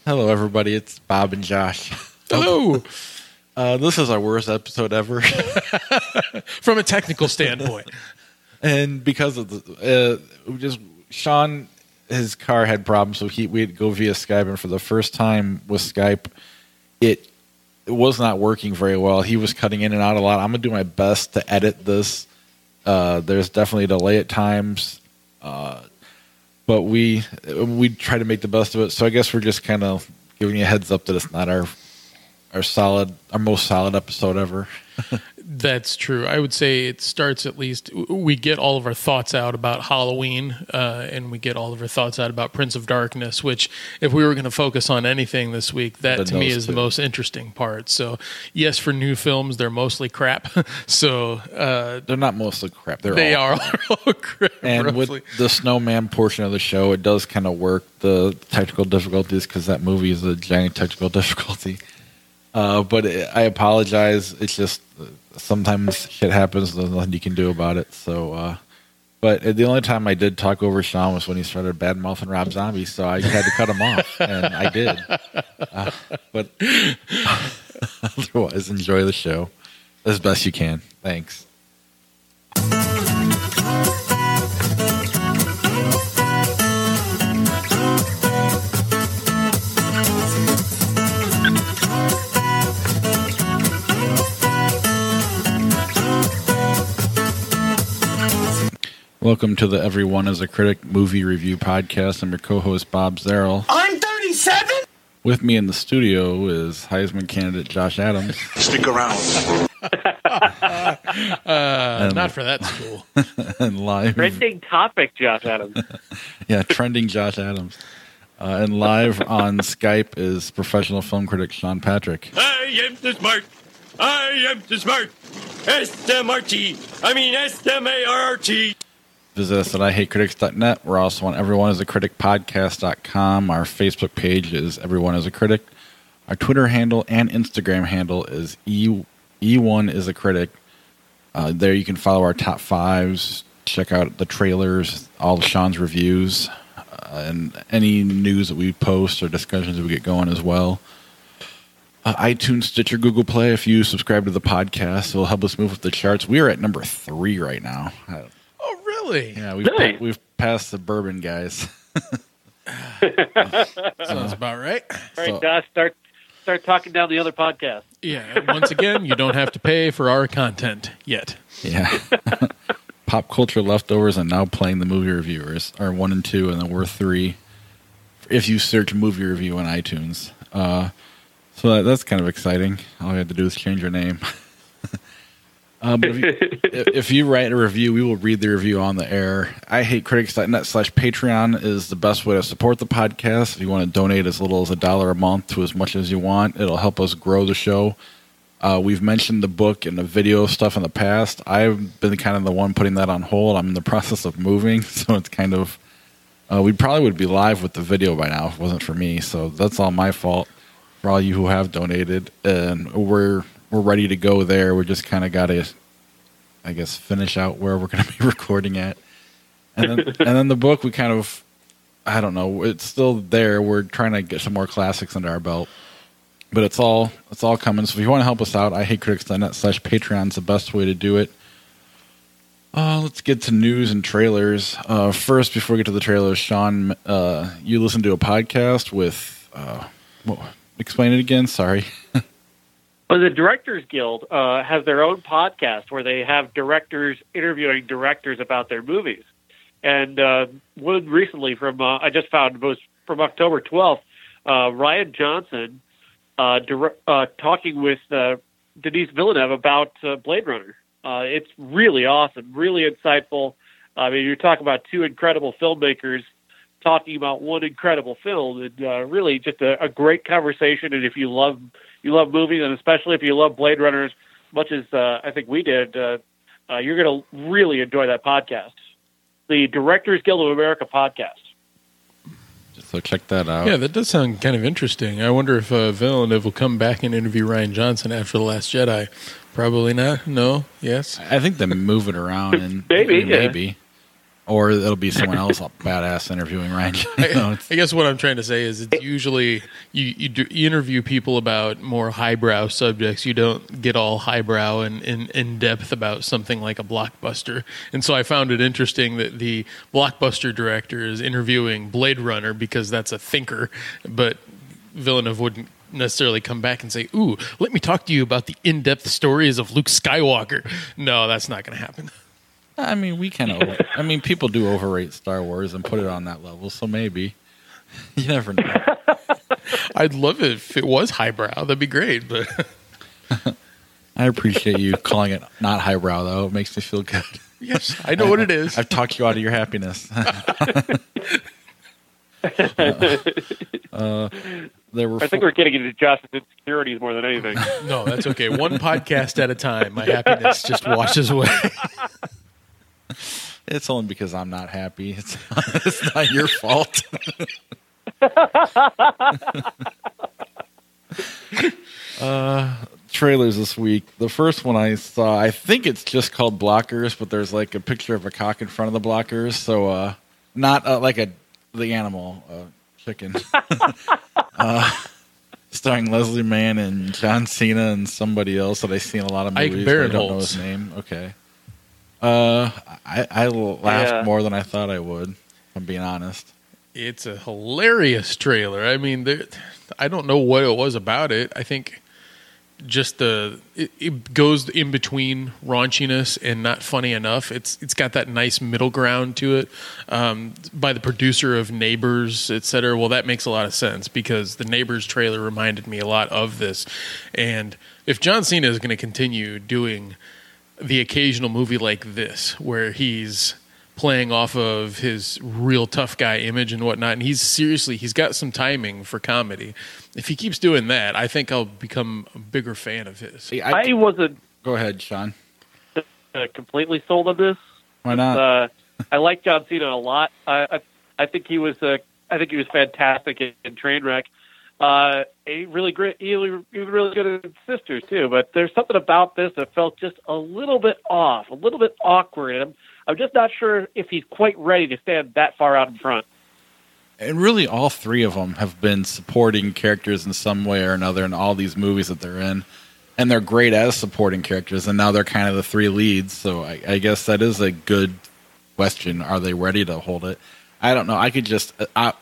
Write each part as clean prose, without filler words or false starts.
Hello, everybody. It's Bob and Josh. Hello. This is our worst episode ever. From a technical standpoint. And because of Sean, his car had problems, so we had to go via Skype. And for the first time with Skype, it was not working very well. He was cutting in and out a lot. I'm going to do my best to edit this. There's definitely a delay at times. But we try to make the best of it. So I guess we're just kind of giving you a heads up that it's not our most solid episode ever. That's true. I would say it starts at least, we get all of our thoughts out about Halloween, and we get all of our thoughts out about Prince of Darkness, which if we were going to focus on anything this week, that to me is the most interesting part. So yes, for new films, they're mostly crap. So they're not mostly crap. They are all crap. And roughly. With the snowman portion of the show, it does kind of work the technical difficulties because that movie is a giant technical difficulty. But I apologize. It's just sometimes shit happens. There's nothing you can do about it. So, but the only time I did talk over Sean was when he started bad-mouthing Rob Zombie, so I had to cut him off, and I did. But otherwise, enjoy the show as best you can. Thanks. Welcome to the Everyone is a Critic movie review podcast. I'm your co-host, Bob Zarrell. I'm 37! With me in the studio is Heisman candidate Josh Adams. Stick around. Not for that school. And live. Trending topic, Josh Adams. Yeah, trending Josh Adams. And live on Skype is professional film critic Sean Patrick. I am the smart. S-M-R-T. S-M-A-R-T. Visit us at IHateCritics.net. We're also on everyoneIsACriticPodcast.com. Our Facebook page is Everyone is a Critic. Our Twitter handle and Instagram handle is E1isACritic. There you can follow our top fives, check out the trailers, all of Sean's reviews, and any news that we post or discussions that we get going as well. iTunes, Stitcher, Google Play. If you subscribe to the podcast, it'll help us move up the charts. We are at number 3 right now. Oh, really? Yeah, we've passed the bourbon guys. Sounds about right. All right, Josh, start talking down the other podcast. Yeah, once again, you don't have to pay for our content yet. Yeah. Pop Culture Leftovers and Now Playing the Movie Reviewers are 1 and 2, and then we're 3 if you search movie review on iTunes. So that's kind of exciting. All you have to do is change your name. But if you write a review, we will read the review on the air. IHateCritics.net/Patreon is the best way to support the podcast. If you want to donate as little as $1 a month to as much as you want, it'll help us grow the show. We've mentioned the book and the video stuff in the past. I've been kind of the one putting that on hold. I'm in the process of moving, so it's kind of... we probably would be live with the video by now if it wasn't for me, so that's all my fault for all you who have donated. And we're ready to go there. We just kind of got to, I guess, finish out where we're going to be recording at. And then the book, we kind of, I don't know, it's still there. We're trying to get some more classics under our belt. But it's all coming. So if you want to help us out, IHateCritics.net/Patreon is the best way to do it. Let's get to news and trailers. First, before we get to the trailers, Sean, you listen to a podcast with, explain it again, sorry. Well, the Directors Guild has their own podcast where they have directors interviewing directors about their movies. And one recently from, I just found, was from October 12th, Rian Johnson talking with Denis Villeneuve about Blade Runner. It's really awesome, really insightful. I mean, you're talking about two incredible filmmakers talking about one incredible film, and really just a great conversation. And if you love movies, and especially if you love Blade Runner as much as I think we did, you're going to really enjoy that podcast. The Directors Guild of America podcast. So check that out. Yeah, that does sound kind of interesting. I wonder if Villeneuve will come back and interview Rian Johnson after The Last Jedi. Probably not. No. Yes. I think they move it around and maybe. Or it'll be someone else badass interviewing Ryan. I guess what I'm trying to say is it's usually you interview people about more highbrow subjects. You don't get all highbrow and in depth about something like a blockbuster. And so I found it interesting that the blockbuster director is interviewing Blade Runner because that's a thinker, but Villeneuve wouldn't necessarily come back and say, "Ooh, let me talk to you about the in-depth stories of Luke Skywalker." No, that's not going to happen. I mean, people do overrate Star Wars and put it on that level, so maybe. You never know. I'd love it if it was highbrow. That'd be great, but I appreciate you calling it not highbrow, though. It makes me feel good. Yes, I know what it is. I've talked you out of your happiness. I think we're getting into justice insecurities more than anything. No, that's okay. One podcast at a time. My happiness just washes away. It's only because I'm not happy. It's not your fault. Trailers this week. The first one I saw, I think it's just called Blockers, but there's like a picture of a cock in front of the blockers. So not like the animal chicken. Starring Leslie Mann and John Cena and somebody else that I see in a lot of movies. Ike But I don't Barinholtz. know his name. Okay. I laughed more than I thought I would, if I'm being honest. It's a hilarious trailer. I mean, I don't know what it was about it. I think just it goes in between raunchiness and not funny enough. It's got that nice middle ground to it. By the producer of Neighbors, etc. Well, that makes a lot of sense because the Neighbors trailer reminded me a lot of this. And if John Cena is going to continue doing the occasional movie like this, where he's playing off of his real tough guy image and whatnot, and he's got some timing for comedy. If he keeps doing that, I think I'll become a bigger fan of his. I wasn't Go ahead, Sean. completely sold on this. Why not? I like John Cena a lot. I think he was fantastic in Trainwreck. Really great. He was really good at Sisters too. But there's something about this that felt just a little bit off, a little bit awkward. And I'm just not sure if he's quite ready to stand that far out in front. And really, all three of them have been supporting characters in some way or another in all these movies that they're in. And they're great as supporting characters, and now they're kind of the three leads. So I guess that is a good question. Are they ready to hold it? I don't know. I could just,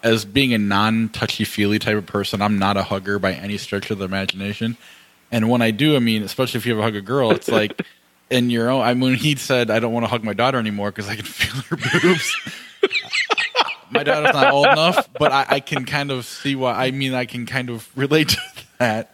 as being a non-touchy-feely type of person, I'm not a hugger by any stretch of the imagination. And when I do, I mean, especially if you ever hug a girl, it's like, in your own, I mean, he said, I don't want to hug my daughter anymore because I can feel her boobs. My daughter's not old enough, but I can kind of see why. I mean, I can kind of relate to that.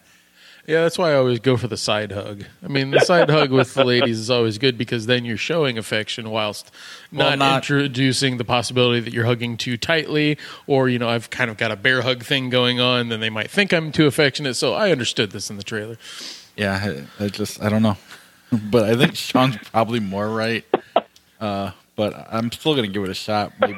Yeah, that's why I always go for the side hug. I mean, the side hug with the ladies is always good because then you're showing affection whilst not introducing the possibility that you're hugging too tightly, or, you know, I've kind of got a bear hug thing going on, then they might think I'm too affectionate. So I understood this in the trailer. Yeah, I don't know. But I think Sean's probably more right. But I'm still going to give it a shot. Maybe.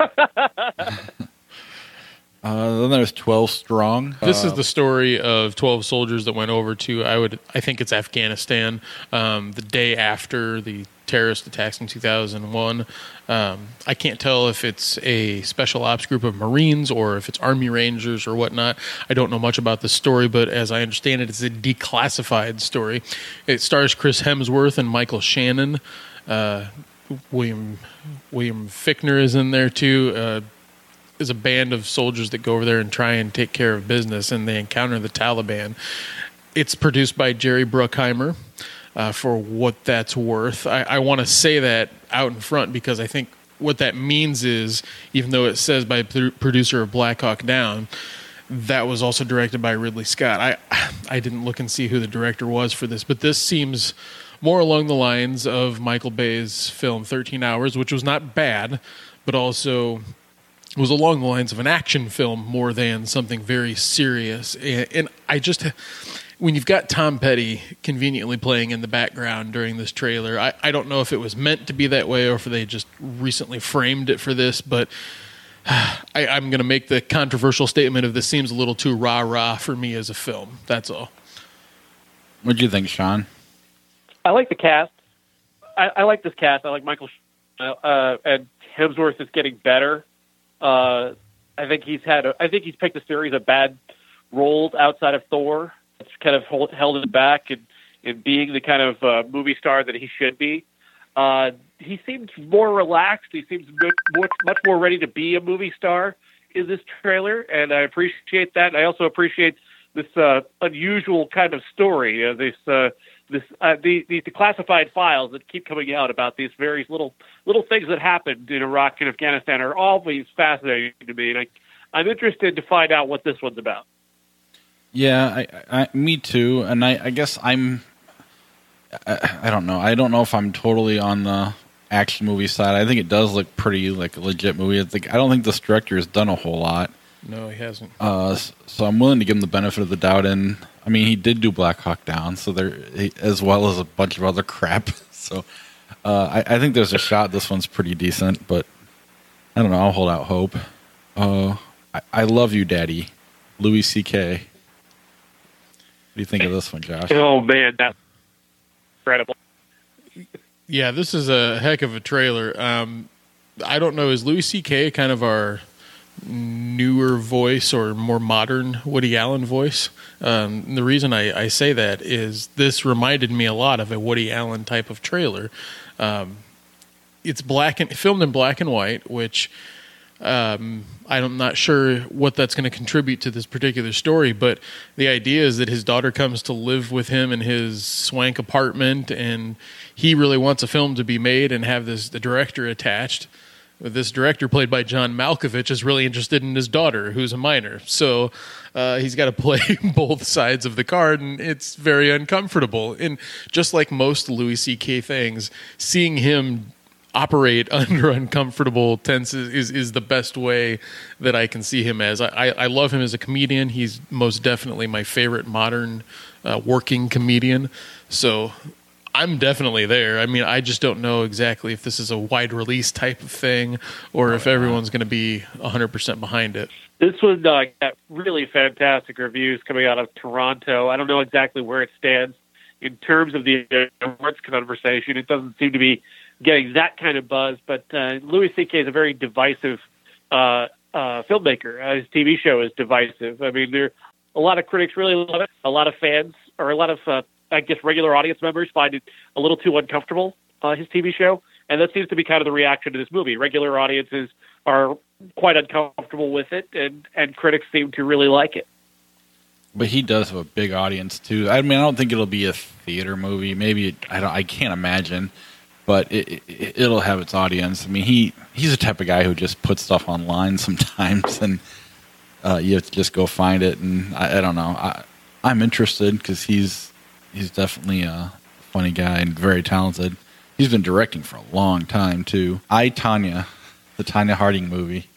Then there's 12 Strong. This is the story of 12 soldiers that went over to, I think it's Afghanistan, the day after the terrorist attacks in 2001. I can't tell if it's a special ops group of Marines or if it's Army Rangers or whatnot. I don't know much about the story, but as I understand it, it's a declassified story. It stars Chris Hemsworth and Michael Shannon. William Fichtner is in there too. Is a band of soldiers that go over there and try and take care of business, and they encounter the Taliban. It's produced by Jerry Bruckheimer, for what that's worth. I want to say that out in front because I think what that means is, even though it says by producer of Black Hawk Down, that was also directed by Ridley Scott. I didn't look and see who the director was for this, but this seems more along the lines of Michael Bay's film 13 Hours, which was not bad, but also was along the lines of an action film more than something very serious. And I just, when you've got Tom Petty conveniently playing in the background during this trailer, I don't know if it was meant to be that way or if they just recently framed it for this, but I'm going to make the controversial statement of this seems a little too rah-rah for me as a film. That's all. What do you think, Sean? I like the cast. I like this cast. I like Michael and Hemsworth is getting better. I think he's picked a series of bad roles outside of Thor. It's kind of held him back in being the kind of movie star that he should be. He seems more relaxed. He seems much more ready to be a movie star in this trailer, and I appreciate that. I also appreciate this unusual kind of story. These declassified files that keep coming out about these various little things that happened in Iraq and Afghanistan are always fascinating to me, and I'm interested to find out what this one's about. Yeah, I me too, and I guess I don't know. I don't know if I'm totally on the action movie side. I think it does look pretty like a legit movie. I don't think this director has done a whole lot. No, he hasn't. So I'm willing to give him the benefit of the doubt. And I mean, he did do Black Hawk Down, so as well as a bunch of other crap. So I think there's a shot this one's pretty decent, but I don't know. I'll hold out hope. I love you, Daddy, Louis C.K. What do you think of this one, Josh? Oh man, that's incredible. Yeah, this is a heck of a trailer. I don't know, is Louis C.K. kind of our newer voice or more modern Woody Allen voice? The reason I say that is this reminded me a lot of a Woody Allen type of trailer. It's filmed in black and white, which I'm not sure what that's going to contribute to this particular story, but the idea is that his daughter comes to live with him in his swank apartment, and he really wants a film to be made and have the director attached. This director, played by John Malkovich, is really interested in his daughter, who's a minor. So he's got to play both sides of the card, and it's very uncomfortable. And just like most Louis C.K. things, seeing him operate under uncomfortable tenses is the best way that I can see him as. I love him as a comedian. He's most definitely my favorite modern working comedian. So I'm definitely there. I mean, I just don't know exactly if this is a wide release type of thing or if everyone's going to be 100% behind it. This one got really fantastic reviews coming out of Toronto. I don't know exactly where it stands in terms of the awards conversation. It doesn't seem to be getting that kind of buzz, but Louis C.K. is a very divisive filmmaker. His TV show is divisive. I mean, a lot of critics really love it. A lot of fans, or a lot of, regular audience members find it a little too uncomfortable, his TV show, and that seems to be kind of the reaction to this movie. Regular audiences are quite uncomfortable with it, and critics seem to really like it. But he does have a big audience, too. I mean, I don't think it'll be a theater movie. Maybe, I can't imagine. But it'll have its audience. I mean, he's the type of guy who just puts stuff online sometimes, and you have to just go find it. And I don't know. I'm interested because he's definitely a funny guy and very talented. He's been directing for a long time too. Tonya, the Tonya Harding movie.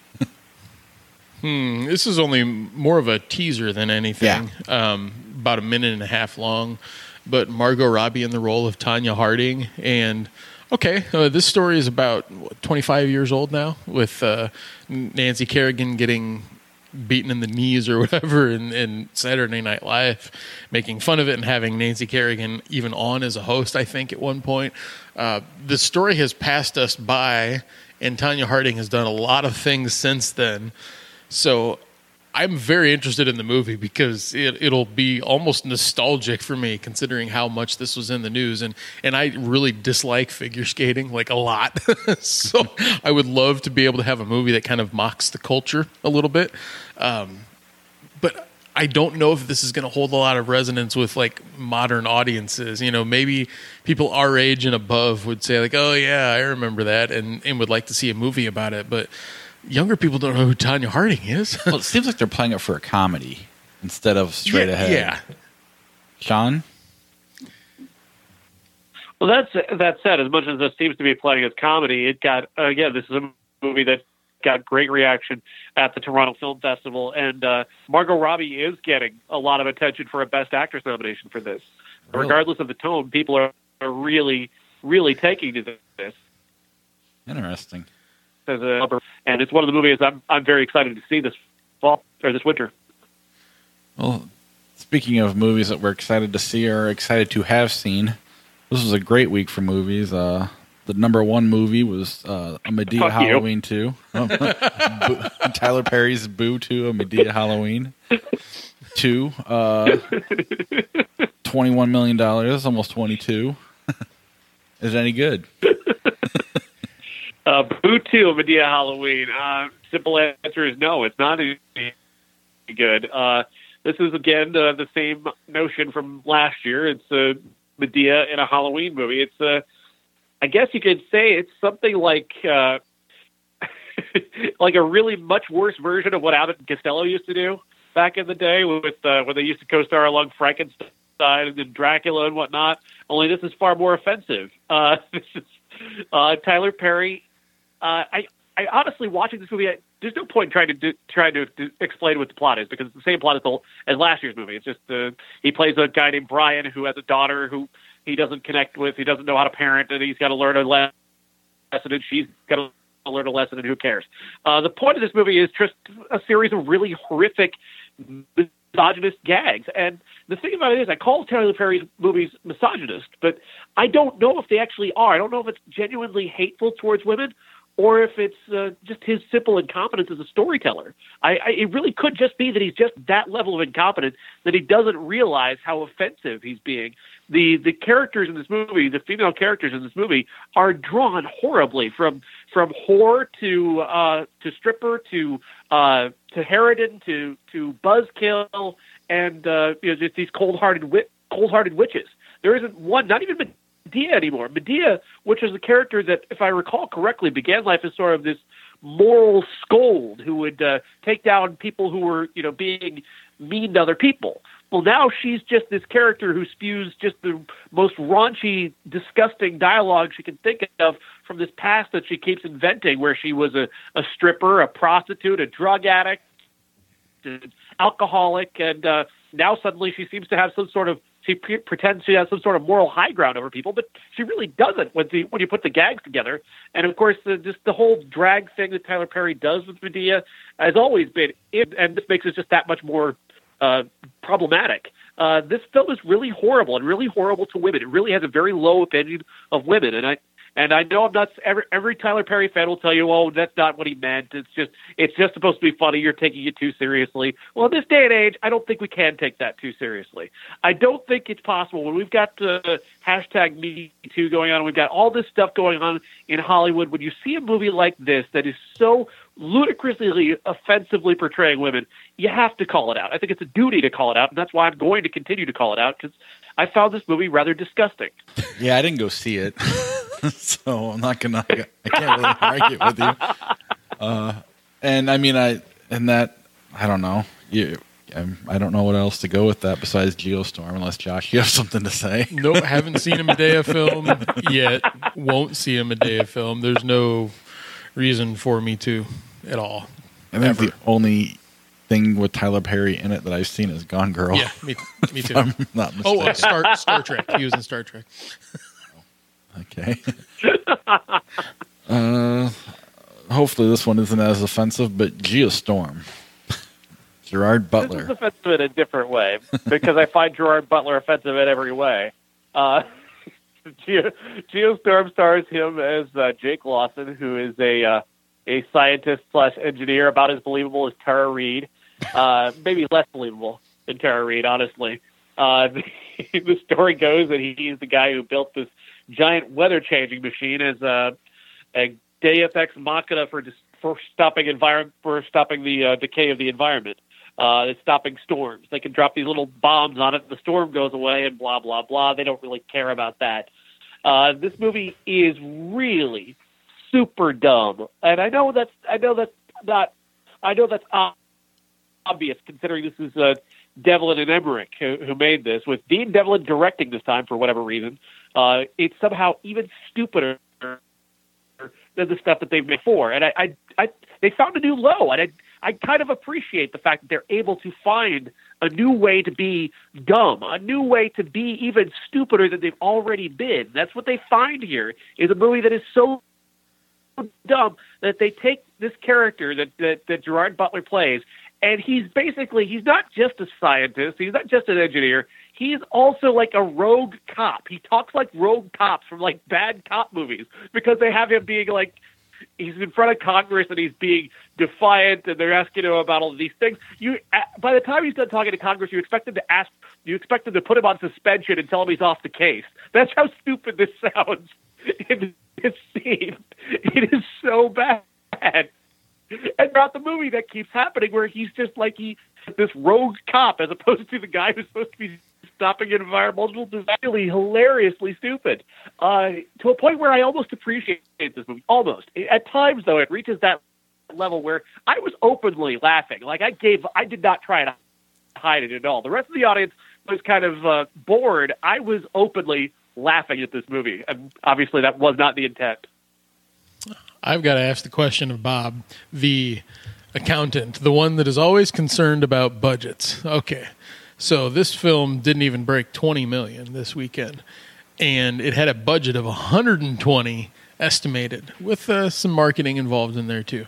This is only more of a teaser than anything. Yeah. About a minute and a half long, but Margot Robbie in the role of Tonya Harding. And okay, this story is about 25 years old now, with Nancy Kerrigan getting beaten in the knees or whatever in Saturday Night Live, making fun of it and having Nancy Kerrigan even on as a host, I think, at one point. The story has passed us by, and Tonya Harding has done a lot of things since then. So I'm very interested in the movie because it'll be almost nostalgic for me, considering how much this was in the news. And I really dislike figure skating, like, a lot. So I would love to be able to have a movie that kind of mocks the culture a little bit. But I don't know if this is going to hold a lot of resonance with, like, modern audiences. You know, maybe people our age and above would say, like, oh, yeah, I remember that, and would like to see a movie about it. But younger people don't know who Tonya Harding is. Well, it seems like they're playing it for a comedy instead of straight ahead. Yeah. Sean? Well, that said, as much as this seems to be playing as comedy, it got, again, this is a movie that got great reaction at the Toronto Film Festival, and Margot Robbie is getting a lot of attention for a Best Actress nomination for this. Really? Regardless of the tone, people are really, really taking to this. Interesting. And it's one of the movies I'm very excited to see this fall or this winter. Well, speaking of movies that we're excited to see or excited to have seen, this was a great week for movies. The number one movie was a Madea Fuck you. Halloween 2. Tyler Perry's Boo 2, a Madea Halloween 2. $21 million, almost 22. Is it any good? Boo 2 of Madea Halloween. Simple answer is no, it's not any good. This is, again, the same notion from last year. It's Madea in a Halloween movie. It's, I guess you could say it's something like like a really much worse version of what Abbott and Costello used to do back in the day with when they used to co-star along Frankenstein and Dracula and whatnot. Only this is far more offensive. This is Tyler Perry. I honestly, watching this movie, there's no point in trying to explain what the plot is, because it's the same plot as last year's movie. It's just he plays a guy named Brian who has a daughter who he doesn't connect with. He doesn't know how to parent, and he's got to learn a lesson, and she's got to learn a lesson, and who cares? The point of this movie is just a series of really horrific misogynist gags. And the thing about it is, I call Tyler Perry's movies misogynist, but I don't know if they actually are. I don't know if it's genuinely hateful towards women, or if it's just his simple incompetence as a storyteller. It really could just be that he's just that level of incompetent that he doesn't realize how offensive he's being. The characters in this movie, the female characters in this movie, are drawn horribly from whore to stripper to harridan to buzzkill and just these cold-hearted witches. There isn't one, not even Madea anymore. Madea, which is a character that, if I recall correctly, began life as sort of this moral scold who would take down people who were, being mean to other people. Well, now she's just this character who spews just the most raunchy, disgusting dialogue she can think of from this past that she keeps inventing, where she was a stripper, a prostitute, a drug addict, an alcoholic, and now suddenly she seems to have some sort of, she pretends she has some sort of moral high ground over people, but she really doesn't when you put the gags together. And of course, just the whole drag thing that Tyler Perry does with Madea has always been, and this makes it just that much more problematic. This film is really horrible and really horrible to women. It really has a very low opinion of women, and I know I'm not every Tyler Perry fan will tell you, "Oh, that's not what he meant. It's just supposed to be funny. You're taking it too seriously." Well, in this day and age, I don't think we can take that too seriously. I don't think it's possible when we've got hashtag Me Too going on. We've got all this stuff going on in Hollywood. When you see a movie like this that is so ludicrously offensively portraying women, you have to call it out. I think it's a duty to call it out, and that's why I'm going to continue to call it out, because I found this movie rather disgusting. Yeah, I didn't go see it, so I'm not gonna. I can't really argue with you. And I mean, I don't know. I don't know what else to go with that besides Geostorm, unless Josh, you have something to say. Nope, haven't seen a Madea film yet. Won't see a Madea film. There's no reason for me to at all. I think the only thing with Tyler Perry in it that I've seen is Gone Girl. Yeah, me too. I'm not mistaken. Star Trek. He was in Star Trek. Okay. Hopefully this one isn't as offensive, but Geostorm. Gerard Butler. This is offensive in a different way, because I find Gerard Butler offensive in every way. Geostorm stars him as Jake Lawson, who is a scientist/engineer about as believable as Tara Reid. Maybe less believable than Tara Reid, honestly. The story goes that he's the guy who built this giant weather-changing machine as a Deus Ex Machina for stopping the decay of the environment. It's stopping storms. They can drop these little bombs on it, and the storm goes away, and blah blah blah. They don't really care about that. This movie is really super dumb, and I know that's obvious, considering this is Devlin and Emmerich who made this, with Dean Devlin directing this time for whatever reason. It's somehow even stupider than the stuff that they've made before, and they found a new low, and I kind of appreciate the fact that they're able to find a new way to be dumb, a new way to be even stupider than they've already been. That's what they find here, is a movie that is so dumb that they take this character that Gerard Butler plays And he's not just a scientist. He's not just an engineer. He's also like a rogue cop. He talks like rogue cops from like bad cop movies because they have him being like, he's in front of Congress and he's being defiant and they're asking him about all of these things. By the time he's done talking to Congress, you expect him to put him on suspension and tell him he's off the case. That's how stupid this sounds in this scene. It is so bad. And throughout the movie, that keeps happening where he's just like this rogue cop as opposed to the guy who's supposed to be stopping an environmental disaster. Really hilariously stupid. To a point where I almost appreciate this movie. Almost. At times, though, it reaches that level where I was openly laughing. Like I did not try to hide it at all. The rest of the audience was kind of bored. I was openly laughing at this movie. And obviously, that was not the intent. I've got to ask the question of Bob, the accountant, the one that is always concerned about budgets. Okay, so this film didn't even break $20 million this weekend, and it had a budget of $120 estimated, with some marketing involved in there too.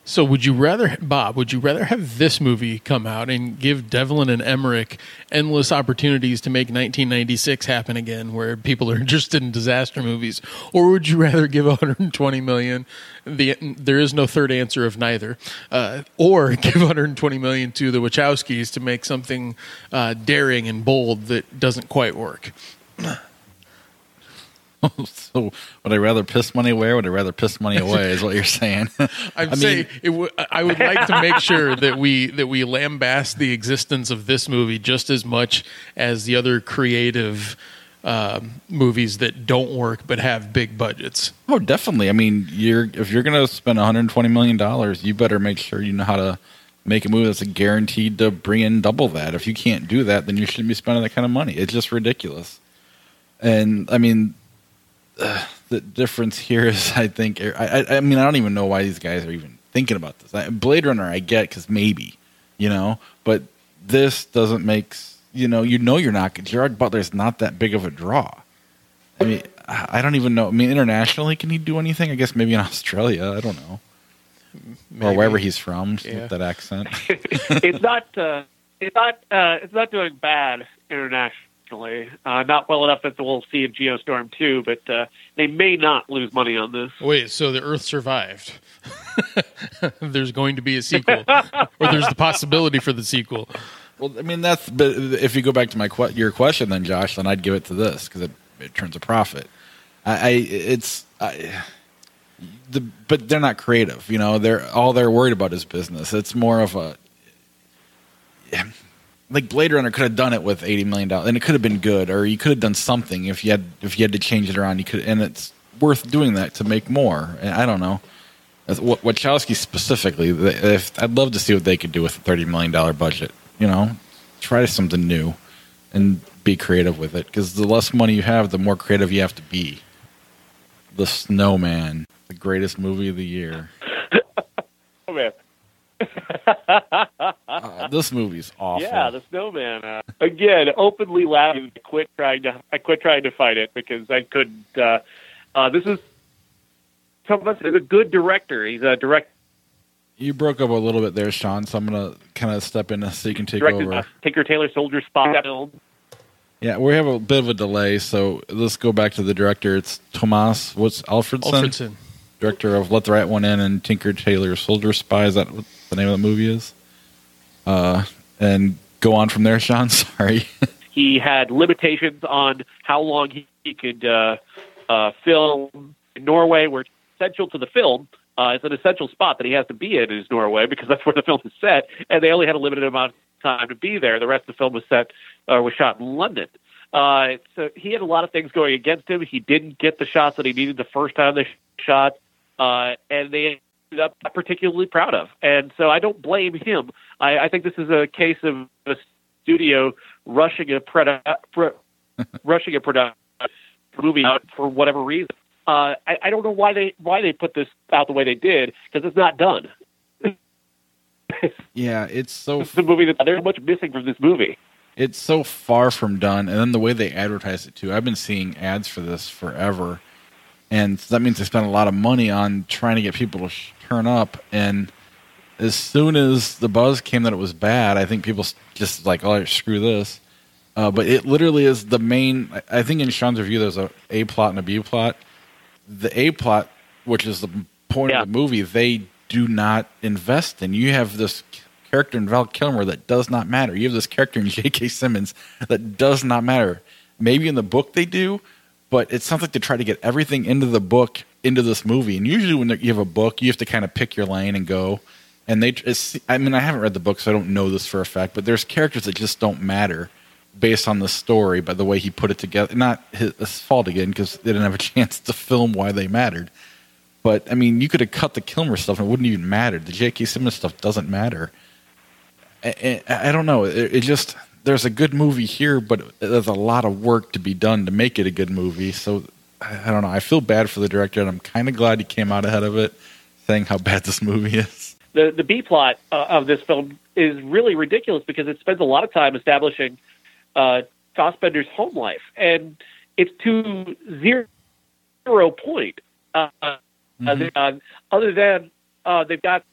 So Bob, would you rather have this movie come out and give Devlin and Emmerich endless opportunities to make 1996 happen again, where people are interested in disaster movies, or would you rather give $120 million? There is no third answer of neither, or give $120 million to the Wachowskis to make something daring and bold that doesn't quite work? So would I rather piss money away or would I rather piss money away is what you're saying? I would like to make sure that we lambast the existence of this movie just as much as the other creative movies that don't work but have big budgets. Oh, definitely. I mean, if you're going to spend $120 million, you better make sure you know how to make a movie that's guaranteed to bring in double that. If you can't do that, then you shouldn't be spending that kind of money. It's just ridiculous. And, I mean, the difference here is, I think, I mean, I don't even know why these guys are even thinking about this. Blade Runner, I get, because maybe, but this doesn't make, you're not, Gerard Butler's not that big of a draw. I mean, I don't even know. I mean, internationally, can he do anything? I guess maybe in Australia. I don't know. Maybe. Or wherever he's from, with that accent. It's not doing bad internationally. Not well enough that we'll see in Geostorm 2, but they may not lose money on this. Wait, so the Earth survived. There's going to be a sequel, or there's the possibility for the sequel. Well, I mean, but if you go back to your question, then Josh, then I'd give it to this because it turns a profit. But they're not creative. They're worried about is business. It's more of a. Like Blade Runner could have done it with $80 million, and it could have been good, or you could have done something if you had to change it around. You could, and it's worth doing that to make more. And I don't know. Wachowski specifically, I'd love to see what they could do with a $30 million budget. Try something new and be creative with it. Because the less money you have, the more creative you have to be. The Snowman, the greatest movie of the year. Oh man. This movie's awful. Yeah, The Snowman. Again, openly laughing. I quit trying to fight it because I couldn't. This is a good director. He's a director. You broke up a little bit there, Sean, so I'm going to kind of step in so you can take over. Tinker Tailor Soldier Spy film. Yeah, we have a bit of a delay, so let's go back to the director. It's Tomas, Alfredson? Director of Let the Right One In and Tinker Tailor Soldier Spy. Is that what the name of the movie is? And go on from there, Sean. Sorry. He had limitations on how long he could film in Norway, where it's essential to the film. It's an essential spot that he has to be in is Norway because that's where the film is set, and they only had a limited amount of time to be there. The rest of the film was shot in London. So he had a lot of things going against him. He didn't get the shots that he needed the first time they shot, and they ended up not particularly proud of. And so I don't blame him. I think this is a case of a studio rushing a production movie out for whatever reason. I don't know why they put this out the way they did because it's not done. Yeah, it's so. This is a movie that there's much missing from this movie. It's so far from done, and then the way they advertise it too. I've been seeing ads for this forever, and that means they spend a lot of money on trying to get people to turn up. And as soon as the buzz came that it was bad, I think people just like, oh, screw this. But it literally is the main. I think in Sean's review, there's a plot and a B plot. The A plot, which is the point of the movie, they do not invest in. You have this character in Val Kilmer that does not matter. You have this character in J.K. Simmons that does not matter. Maybe in the book they do, but it's something to try to get everything into the book, into this movie. And usually when you have a book, you have to kind of pick your lane and go. And I haven't read the book, so I don't know this for a fact, but there's characters that just don't matter based on the story, by the way he put it together. Not his fault again, because they didn't have a chance to film why they mattered. But, I mean, you could have cut the Kilmer stuff and it wouldn't even matter. The J.K. Simmons stuff doesn't matter. I don't know. It just, there's a good movie here, but there's a lot of work to be done to make it a good movie. So, I don't know. I feel bad for the director, and I'm kind of glad he came out ahead of it, saying how bad this movie is. The B plot of this film is really ridiculous because it spends a lot of time establishing Fassbender's home life, and it's to zero point. Other than they've got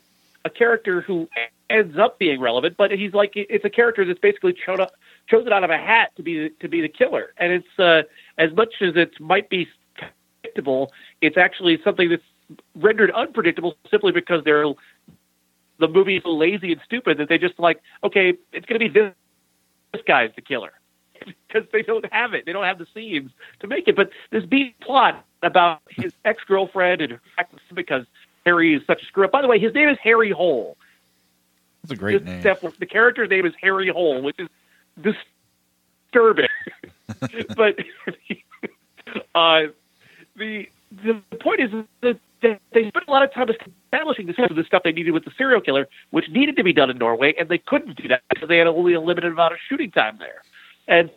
a character who ends up being relevant, but he's like, it's a character that's basically chosen out of a hat to be the killer, and it's as much as it might be predictable, it's actually something that's rendered unpredictable simply because the movie is so lazy and stupid that they just like, okay, it's going to be this guy's the killer, because they don't have it. They don't have the scenes to make it. But this B plot about his ex-girlfriend and because Harry is such a screw up. By the way, his name is Harry Hole. That's a great name. The character's name is Harry Hole, which is disturbing. But the point is that they spent a lot of time establishing the stuff they needed with the serial killer, which needed to be done in Norway, and they couldn't do that because they had only a limited amount of shooting time there. And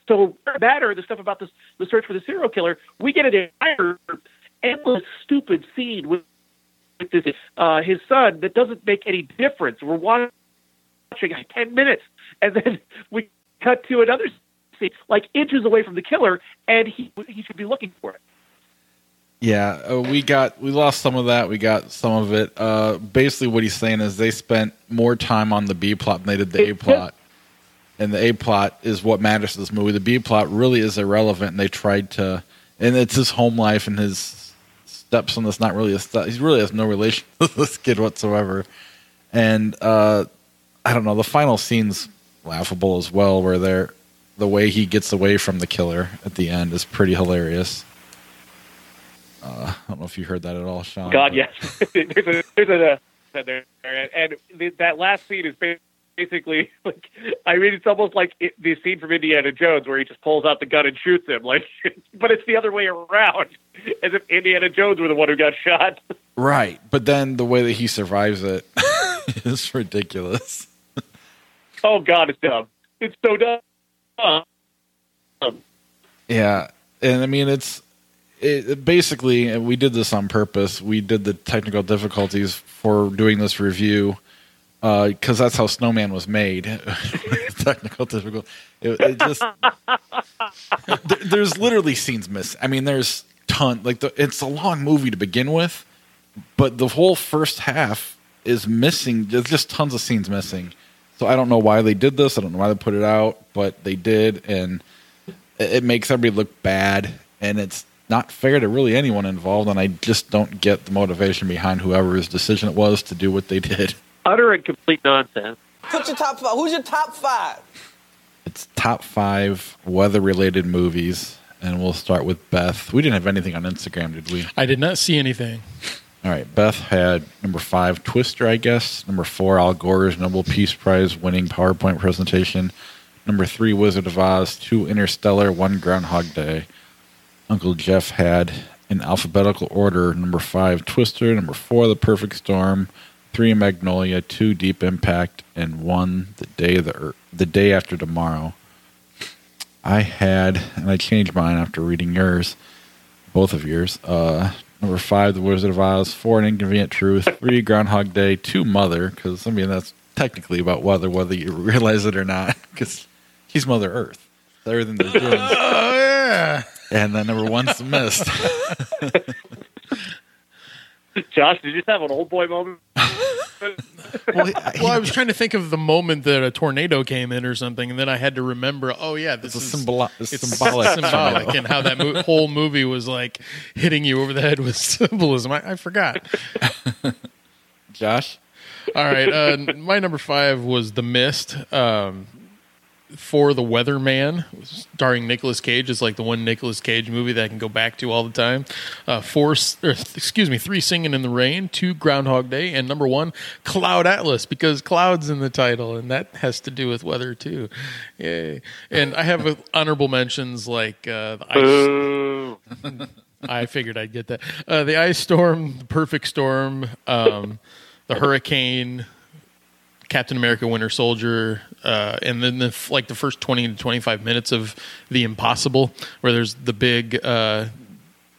so, the stuff about the search for the serial killer, we get an entire endless, stupid scene with this, his son that doesn't make any difference. We're watching 10 minutes, and then we cut to another scene, like inches away from the killer, and he should be looking for it. Yeah, we lost some of that. We got some of it. Basically, what he's saying is they spent more time on the B plot than they did the A plot. And the A plot is what matters to this movie. The B plot really is irrelevant, and they tried to... And it's his home life and his stepson that's not really he really has no relation to this kid whatsoever. And, I don't know, the final scene's laughable as well, where the way he gets away from the killer at the end is pretty hilarious. I don't know if you heard that at all, Sean. God, yes. there's and that last scene is basically like, I mean, it's almost like the scene from Indiana Jones where he just pulls out the gun and shoots him, like, but it's the other way around, as if Indiana Jones were the one who got shot. Right, but then the way that he survives it is ridiculous. Oh God, it's dumb. It's so dumb. Yeah, and I mean, it basically, and we did this on purpose. We did the technical difficulties for doing this review because that's how Snowman was made. Technical difficulty. It just there's literally scenes missing. I mean, there's it's a long movie to begin with, but the whole first half is missing. There's just tons of scenes missing. So I don't know why they did this. I don't know why they put it out, but they did, and it makes everybody look bad, and it's not fair to really anyone involved, and I just don't get the motivation behind whoever's decision it was to do what they did. Utter and complete nonsense. Put your top five. Who's your top five? It's top 5 weather-related movies, and we'll start with Beth. We didn't have anything on Instagram, did we? I did not see anything. All right, Beth had number 5, Twister, I guess. Number 4, Al Gore's Nobel Peace Prize winning PowerPoint presentation. Number 3, Wizard of Oz. 2, Interstellar. 1, Groundhog Day. Uncle Jeff had, in alphabetical order, number 5, Twister. Number 4, The Perfect Storm. 3, Magnolia. 2, Deep Impact. And 1, The Day After Tomorrow. I had, and I changed mine after reading yours, both of yours, number 5, The Wizard of Oz. 4, An Inconvenient Truth. 3, Groundhog Day. 2, Mother, because, I mean, that's technically about weather, whether you realize it or not, because he's Mother Earth. So everything they're doing. Oh, yeah. And then number 1's Mist. Josh, did you just have an old boy moment? Well, I was trying to think of the moment that a tornado came in or something, and then I had to remember, oh yeah, it's symbolic, and how that whole movie was like hitting you over the head with symbolism. I forgot. Josh? All right, my number 5 was The Mist. For the Weatherman, starring Nicolas Cage, is like the one Nicolas Cage movie that I can go back to all the time. 3 Singing in the Rain, 2 Groundhog Day, and number 1 Cloud Atlas, because clouds in the title, and that has to do with weather too. Yay! And I have honorable mentions like the ice. I figured I'd get that. The Ice Storm, The Perfect Storm, The Hurricane, Captain America: Winter Soldier, and then the first 20 to 25 minutes of The Impossible, where there's the big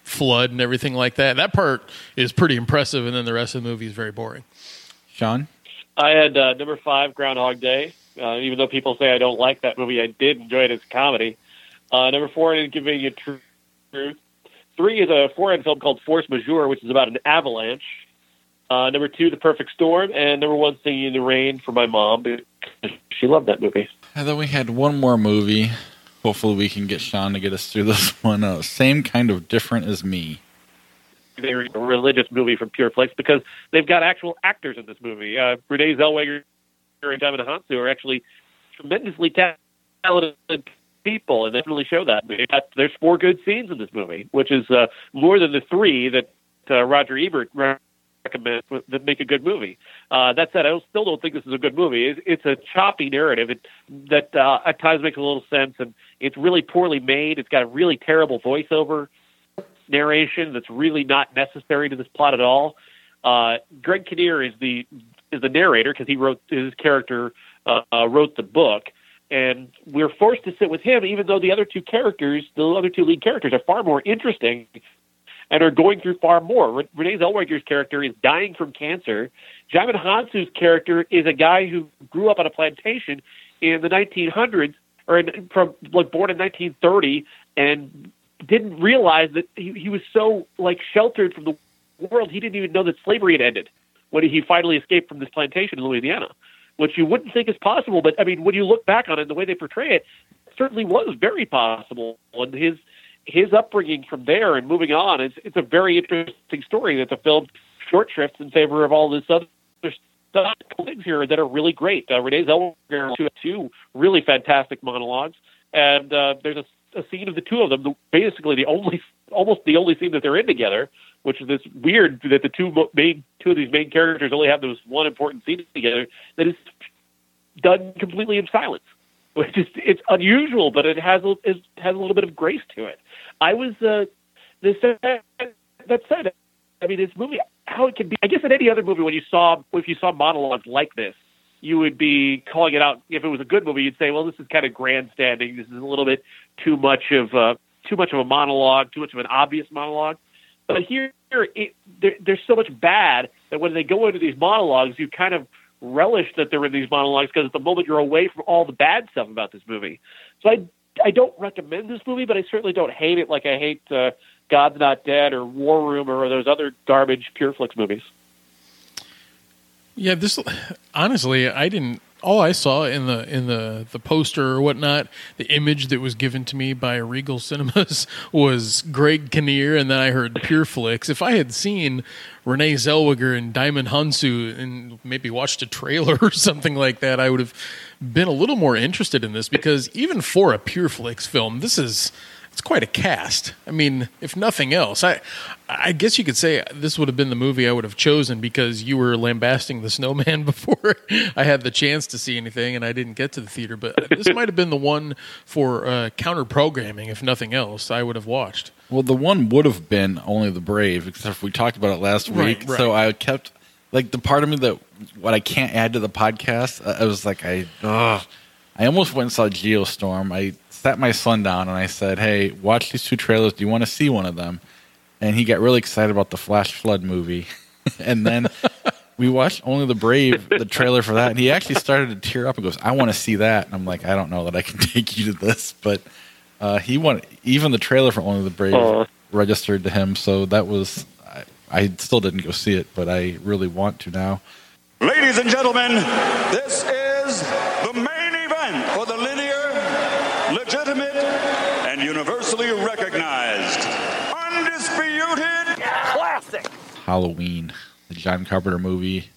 flood and everything like that. That part is pretty impressive, and then the rest of the movie is very boring. Sean? I had number 5, Groundhog Day. Even though people say I don't like that movie, I did enjoy it as a comedy. Number 4, Inconvenient Truth. 3 is a foreign film called Force Majeure, which is about an avalanche. Number 2, The Perfect Storm, and number 1, Singing in the Rain, for my mom, because she loved that movie. And then we had one more movie. Hopefully we can get Sean to get us through this one. Same kind of Different as Me. They're a religious movie from Pure Flix because they've got actual actors in this movie. Renee Zellweger and Diamond Hansu are actually tremendously talented people, and they really show that. There's 4 good scenes in this movie, which is more than the 3 that Roger Ebert recommend that make a good movie. That said, I still don't think this is a good movie. It's a choppy narrative that at times makes a little sense, and it's really poorly made. It's got a really terrible voiceover narration that's really not necessary to this plot at all. Greg Kinnear is the narrator because his character wrote the book, and we're forced to sit with him, even though the other two lead characters, are far more interesting and are going through far more. Renee Zellweger's character is dying from cancer. Djimon Hounsou's character is a guy who grew up on a plantation in the 1900s, born in 1930, and didn't realize that he was so sheltered from the world. He didn't even know that slavery had ended when he finally escaped from this plantation in Louisiana, which you wouldn't think is possible. But I mean, when you look back on it, the way they portray it, it certainly was very possible. And his upbringing from there and moving on, it's a very interesting story that the film short shrifts in favor of all this other stuff. Things here that are really great. Renee Zellweger has 2 really fantastic monologues, and there's a scene of the 2 of them, basically almost the only scene that they're in together, which is this weird that the 2 of these main characters only have this one important scene together that is done completely in silence. Which is, it's unusual, but it has a little bit of grace to it. That said, I mean, this movie, how it can be, I guess in any other movie, if you saw monologues like this, you would be calling it out. If it was a good movie, you'd say, well, this is kind of grandstanding. This is a little bit too much of a monologue, too much of an obvious monologue. But here, there's so much bad that when they go into these monologues, you kind of relish that they're in these monologues, because at the moment you're away from all the bad stuff about this movie. So I don't recommend this movie, but I certainly don't hate it like I hate God's Not Dead or War Room or those other garbage PureFlix movies. Yeah, honestly, all I saw in the poster or whatnot, the image that was given to me by Regal Cinemas was Greg Kinnear, and then I heard PureFlix. If I had seen Renee Zellweger and Djimon Hounsou and maybe watched a trailer or something like that, I would have been a little more interested in this, because even for a PureFlix film, it's quite a cast. I mean, if nothing else, I guess you could say this would have been the movie I would have chosen, because you were lambasting The Snowman before I had the chance to see anything, and I didn't get to the theater. But this might have been the one for counter-programming, if nothing else, I would have watched. Well, the one would have been Only the Brave, except we talked about it last week. Right. So I kept, the part of me that what I can't add to the podcast, I was like, I almost went and saw Geostorm. I sat my son down and I said, hey, watch these 2 trailers. Do you want to see one of them? And he got really excited about the Flash Flood movie. And then we watched Only the Brave, the trailer for that. And he actually started to tear up and goes, I want to see that. And I'm like, I don't know that I can take you to this. But even the trailer for Only the Brave registered to him. So that was, I still didn't go see it, but I really want to now. Ladies and gentlemen, this is the main event for the linear, legitimate, and universally recognized, undisputed Classic. Halloween, the John Carpenter movie.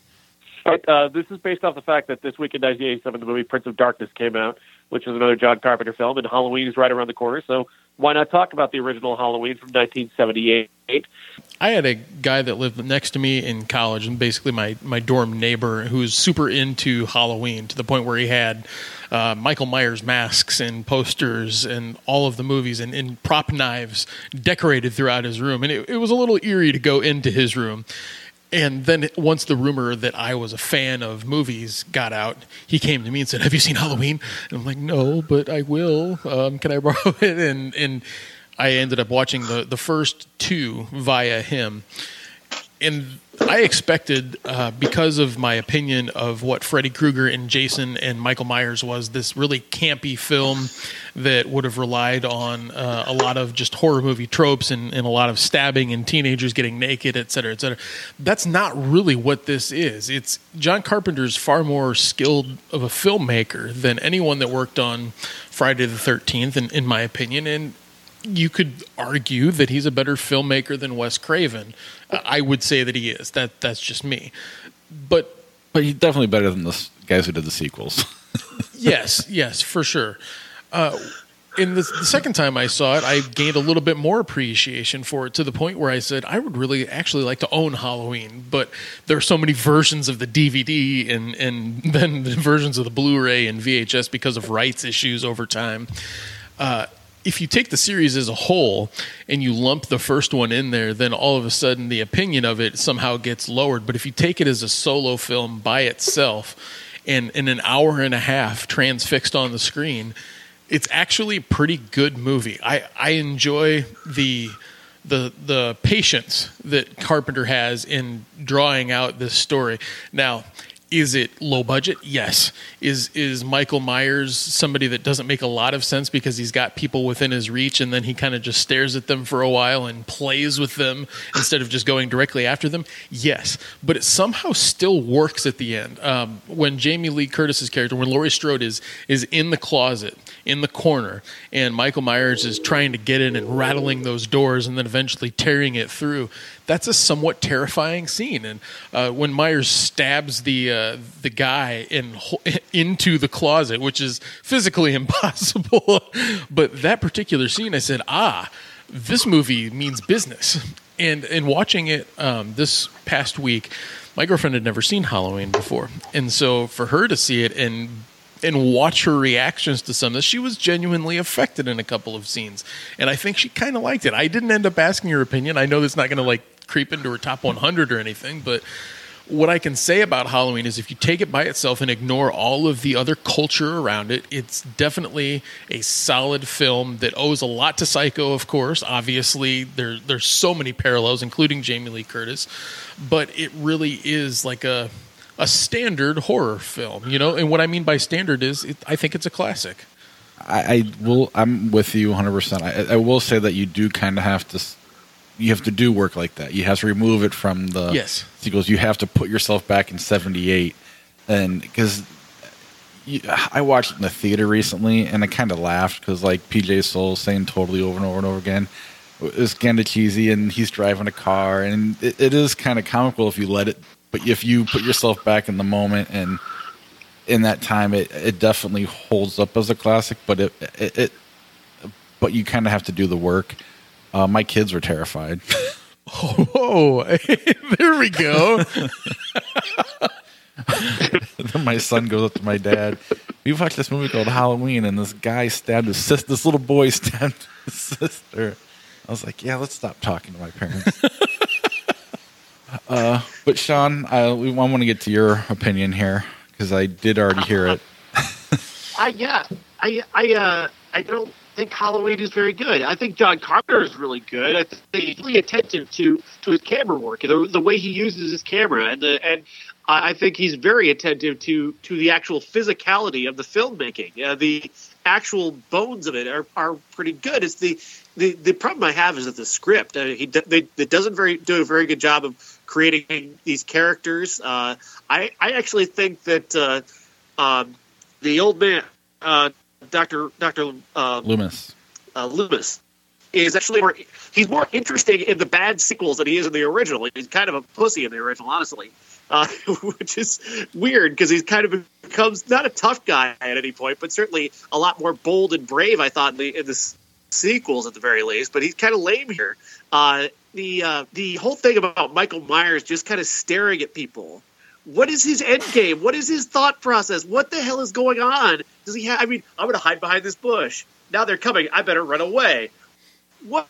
This is based off the fact that this week in 1987, the movie Prince of Darkness came out, which is another John Carpenter film, and Halloween is right around the corner, so why not talk about the original Halloween from 1978? I had a guy that lived next to me in college, and basically my dorm neighbor, who was super into Halloween to the point where he had Michael Myers masks and posters and all of the movies and prop knives decorated throughout his room. And it was a little eerie to go into his room. And then once the rumor that I was a fan of movies got out, he came to me and said, "Have you seen Halloween?" And I'm like, "No, but I will. Can I borrow it?" And I ended up watching the first two via him. And I expected, because of my opinion of what Freddy Krueger and Jason and Michael Myers was, this really campy film that would have relied on a lot of just horror movie tropes and a lot of stabbing and teenagers getting naked, et cetera, et cetera. That's not really what this is. It's John Carpenter's far more skilled of a filmmaker than anyone that worked on Friday the 13th, in my opinion. And you could argue that he's a better filmmaker than Wes Craven. I would say that he is. That's just me. But he's definitely better than the guys who did the sequels. yes, for sure. In the second time I saw it, I gained a little bit more appreciation for it, to the point where I said, I would really actually like to own Halloween, but there are so many versions of the DVD and then the versions of the Blu-ray and VHS because of rights issues over time. If you take the series as a whole and you lump the first one in there, then all of a sudden the opinion of it somehow gets lowered. But if you take it as a solo film by itself and in an hour and a half transfixed on the screen, it's actually a pretty good movie. I enjoy the patience that Carpenter has in drawing out this story. Now, is it low budget? Yes. Is Michael Myers somebody that doesn't make a lot of sense because he's got people within his reach and then he kind of just stares at them for a while and plays with them instead of just going directly after them? Yes. But it somehow still works at the end. When Jamie Lee Curtis's character, when Laurie Strode is in the closet, in the corner, and Michael Myers is trying to get in and rattling those doors and then eventually tearing it through, that's a somewhat terrifying scene. And when Myers stabs the guy into the closet, which is physically impossible, but that particular scene, I said, this movie means business. And in watching it this past week, my girlfriend had never seen Halloween before, and so for her to see it and watch her reactions to some of this, she was genuinely affected in a couple of scenes. And I think she kind of liked it. I didn't end up asking her opinion. I know that's not going to creep into her top 100 or anything, but what I can say about Halloween is if you take it by itself and ignore all of the other culture around it, it's definitely a solid film that owes a lot to Psycho, of course. Obviously, there's so many parallels, including Jamie Lee Curtis, but it really is like a standard horror film, And what I mean by standard is I think it's a classic. I'm with you 100%. I will say that you do kind of have to do work like that. You have to remove it from the sequels. You have to put yourself back in 78. And because I watched it in the theater recently and I kind of laughed because PJ Soul saying totally over and over and over again. It's kind of cheesy and he's driving a car and it is kind of comical if you let it. But if you put yourself back in the moment and in that time, it definitely holds up as a classic. But but you kind of have to do the work. My kids were terrified. Oh, there we go. Then my son goes up to my dad. We watched this movie called Halloween, and this guy stabbed his sister. This little boy stabbed his sister. I was like, yeah, let's stop talking to my parents. But Sean, I want to get to your opinion here because I did already hear it. I don't think Halloween is very good. I think John Carpenter is really good. I think he's really attentive to his camera work, the way he uses his camera, and I think he's very attentive to the actual physicality of the filmmaking. The actual bones of it are pretty good. It's the problem I have is that the script it doesn't do a very good job of creating these characters. I actually think that the old man, Dr. Loomis. Loomis, is actually he's more interesting in the bad sequels than he is in the original. He's kind of a pussy in the original, honestly, which is weird because he's kind of becomes not a tough guy at any point, but certainly a lot more bold and brave, I thought, in the sequels at the very least. But he's kind of lame here. The whole thing about Michael Myers just kind of staring at people. What is his end game? What is his thought process? What the hell is going on? Does he have? I mean, I'm going to hide behind this bush. Now they're coming. I better run away. What?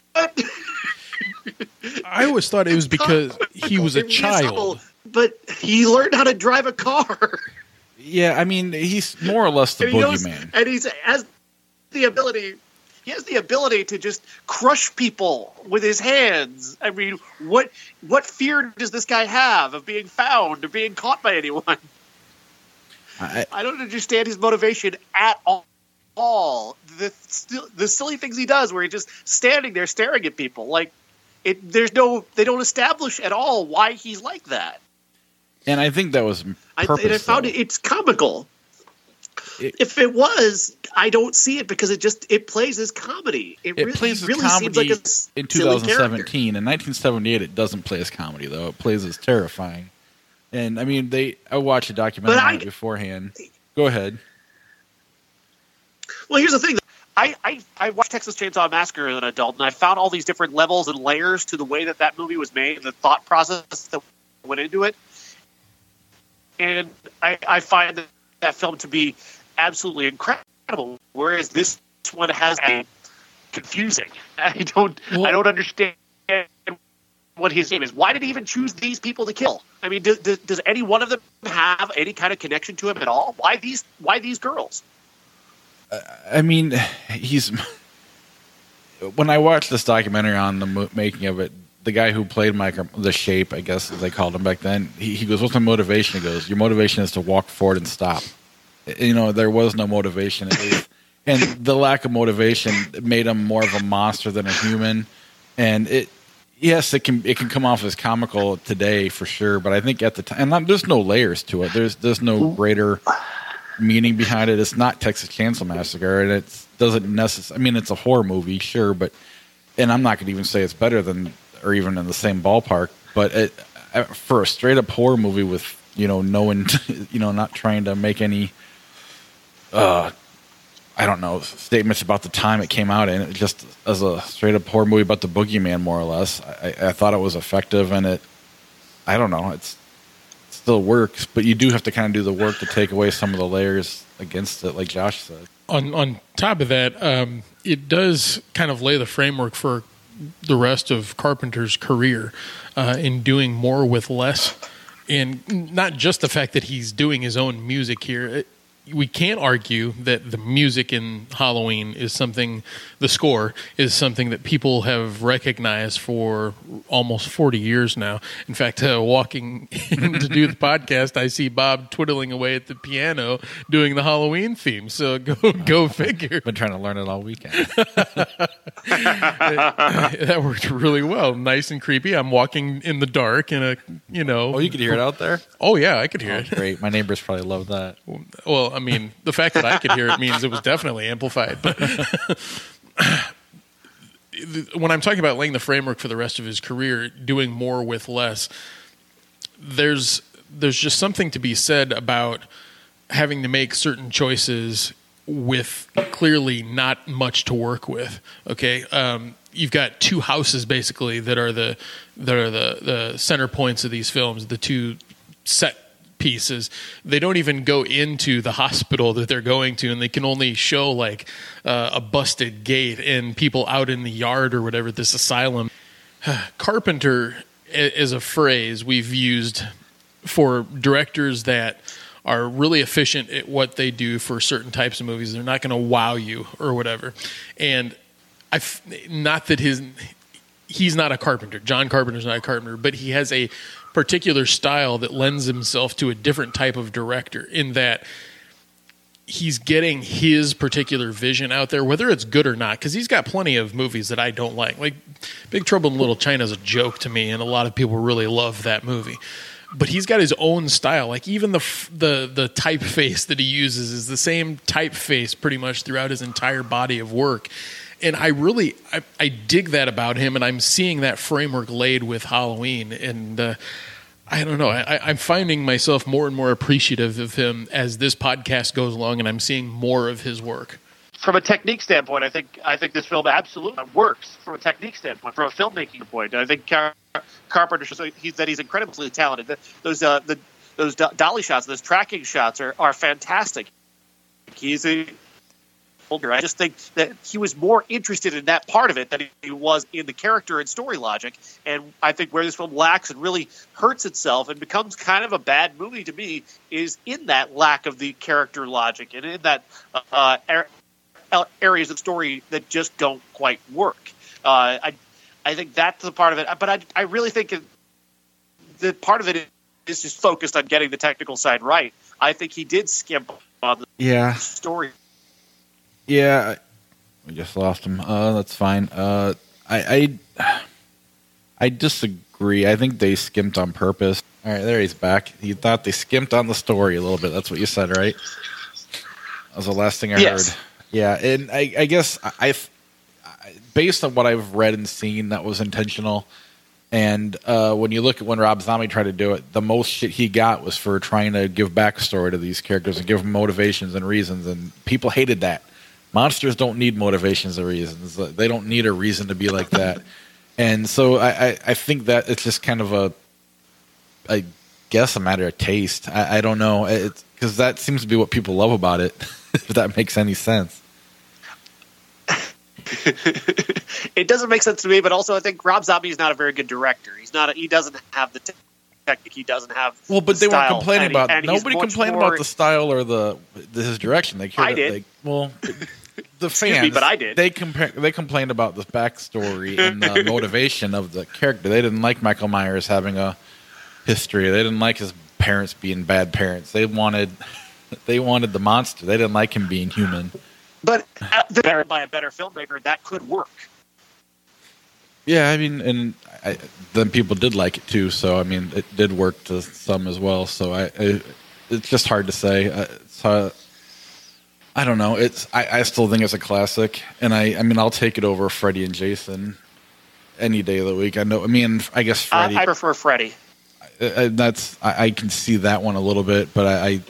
I always thought it was because he was a child. But he learned how to drive a car. Yeah, I mean, he's more or less the boogeyman. And he has the ability to just crush people with his hands. I mean, what fear does this guy have of being found or being caught by anyone? I don't understand his motivation at all. The silly things he does, where he's just standing there staring at people, they don't establish at all why he's like that. And I think that was purposeful. I found it's comical. If it was, I don't see it because it plays as comedy. It plays as comedy seems like in 2017. In 1978, it doesn't play as comedy though. It plays as terrifying. And I mean, I watched a documentary on it beforehand. Go ahead. Well, here's the thing. I watched Texas Chainsaw Massacre as an adult, and I found all these different levels and layers to the way that movie was made and the thought process that went into it. And I find that film to be absolutely incredible, whereas this one has a confusing. I don't understand what his name is. Why did he even choose these people to kill? I mean, does any one of them have any kind of connection to him at all? Why these girls? I mean, when I watched this documentary on the making of it, the guy who played the Shape, I guess they called him back then, he goes, "What's my motivation?" He goes, "Your motivation is to walk forward and stop." There was no motivation, at least. And the lack of motivation made him more of a monster than a human. And it can come off as comical today for sure, but I think at the time, and there's no layers to it. There's no greater meaning behind it. It's not Texas Chainsaw Massacre, and it doesn't necessarily. I mean, it's a horror movie, sure, and I'm not going to even say it's better than or even in the same ballpark. But for a straight up horror movie with knowing, not trying to make any, statements about the time it came out in, just as a straight up horror movie about the boogeyman, more or less. I thought it was effective, and it still works, but you do have to kind of do the work to take away some of the layers against it, like Josh said. On top of that, it does kind of lay the framework for the rest of Carpenter's career in doing more with less, and not just the fact that he's doing his own music here. We can't argue that the music in Halloween is something, the score is something that people have recognized for almost 40 years now. In fact, walking in to do the podcast, I see Bob twiddling away at the piano doing the Halloween theme. So go figure. Been trying to learn it all weekend. That worked really well. Nice and creepy. I'm walking in the dark in Oh, you could hear it out there? Oh, yeah, I could hear it. Great. My neighbors probably love that. Well, I mean, the fact that I could hear it means it was definitely amplified. But when I'm talking about laying the framework for the rest of his career, doing more with less, there's just something to be said about having to make certain choices with clearly not much to work with. Okay, you've got two houses basically that are the center points of these films. The two set pieces. They don't even go into the hospital that they're going to, and they can only show like a busted gate and people out in the yard or whatever, this asylum. Carpenter is a phrase we've used for directors that are really efficient at what they do for certain types of movies. They're not going to wow you or whatever. And not that he's not a Carpenter. John Carpenter's not a Carpenter, but he has a particular style that lends himself to a different type of director, in that he's getting his particular vision out there, whether it's good or not, because he's got plenty of movies that I don't like. Like Big Trouble in Little China is a joke to me, and a lot of people really love that movie. But he's got his own style. Like even the typeface that he uses is the same typeface pretty much throughout his entire body of work. And I dig that about him, and I'm seeing that framework laid with Halloween. And I don't know. I'm finding myself more and more appreciative of him as this podcast goes along, and I'm seeing more of his work. From a technique standpoint, I think this film absolutely works. From a technique standpoint, from a filmmaking point, I think Carpenter shows that he's incredibly talented. Those dolly shots, those tracking shots are fantastic. He's a I just think that he was more interested in that part of it than he was in the character and story logic. And I think where this film lacks and really hurts itself and becomes kind of a bad movie to me is in that lack of the character logic and in that areas of story that just don't quite work. I think that's the part of it. But I really think the part of it is just focused on getting the technical side right. I think he did skimp on the story. Yeah, we just lost him. That's fine. I disagree. I think they skimped on purpose. All right, there he's back. You thought they skimped on the story a little bit. That's what you said, right? That was the last thing I heard. Yeah, and I guess I based on what I've read and seen, that was intentional. And when you look at when Rob Zombie tried to do it, the most shit he got was for trying to give backstory to these characters and give them motivations and reasons, and people hated that. Monsters don't need motivations or reasons. They don't need a reason to be like that. And so I think that it's just kind of I guess a matter of taste. I don't know. Because that seems to be what people love about it, if that makes any sense. It doesn't make sense to me, but also I think Rob Zombie is not a very good director. He doesn't have the technique. He doesn't have but they weren't complaining about nobody complained about the style or his direction. They cared. I did. The fans, but I did. They complained about the backstory and the motivation of the character. They didn't like Michael Myers having a history. They didn't like his parents being bad parents. They wanted the monster. They didn't like him being human. But by a better filmmaker, that could work. Yeah, I mean, and then people did like it too. So I mean, it did work to some as well. So it's just hard to say. I don't know. I still think it's a classic, and I mean I'll take it over Freddy and Jason any day of the week. I guess Freddy. I prefer Freddy. I can see that one a little bit, but I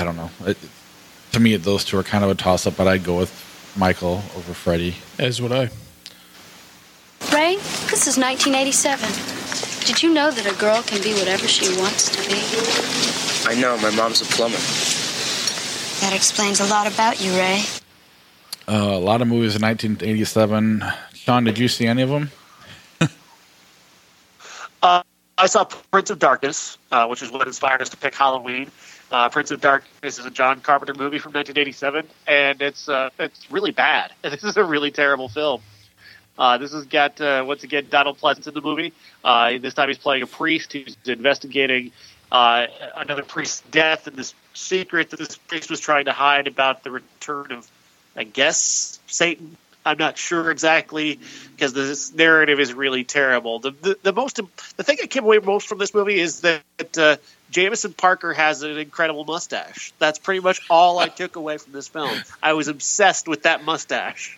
don't know. To me, those two are kind of a toss up, but I'd go with Michael over Freddy. As would I. Ray, this is 1987. Did you know that a girl can be whatever she wants to be? I know. My mom's a plumber. That explains a lot about you, Ray. A lot of movies in 1987. Sean, did you see any of them? I saw Prince of Darkness, which is what inspired us to pick Halloween. Prince of Darkness is a John Carpenter movie from 1987, and it's really bad. This is a really terrible film. This has got, once again, Donald Pleasance in the movie. This time he's playing a priest who's investigating another priest's death and this secret that this priest was trying to hide about the return of, I guess, Satan. I'm not sure exactly because this narrative is really terrible. The thing I came away most from this movie is that Jameson Parker has an incredible mustache. That's pretty much all I took away from this film. I was obsessed with that mustache.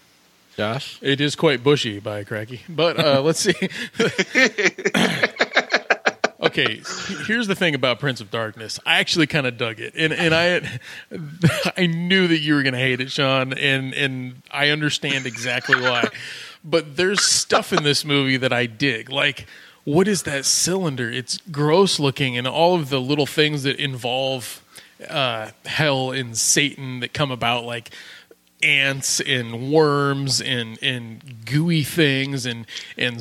Josh? It is quite bushy by cracky. But let's see. Okay, here's the thing about Prince of Darkness. I actually kind of dug it, and I knew that you were going to hate it, Sean, and I understand exactly why. But there's stuff in this movie that I dig. Like, what is that cylinder? It's gross looking, and all of the little things that involve hell and Satan that come about, like ants and worms and gooey things and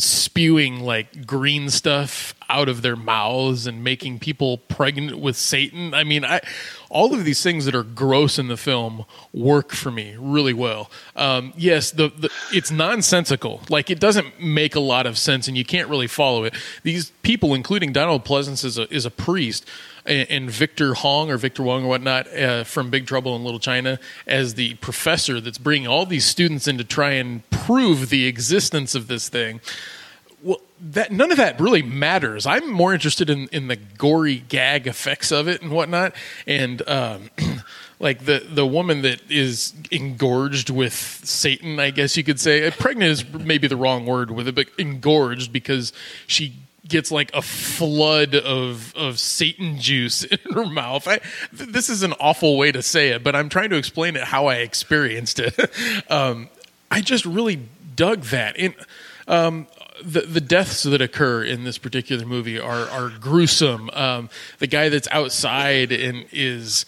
spewing like green stuff. out of their mouths and making people pregnant with Satan. I mean, all of these things that are gross in the film work for me really well. Yes, it's nonsensical. Like, it doesn't make a lot of sense, and you can't really follow it. These people, including Donald Pleasance, is a priest, and Victor Wong or whatnot from Big Trouble in Little China as the professor that's bringing all these students in to try and prove the existence of this thing. Well, none of that really matters. I'm more interested in the gory gag effects of it and whatnot. And like the woman that is engorged with Satan, I guess you could say. Pregnant is maybe the wrong word with it, but engorged because she gets like a flood of Satan juice in her mouth. This is an awful way to say it, but I'm trying to explain it how I experienced it. I just really dug that. The deaths that occur in this particular movie are gruesome. The guy that's outside and is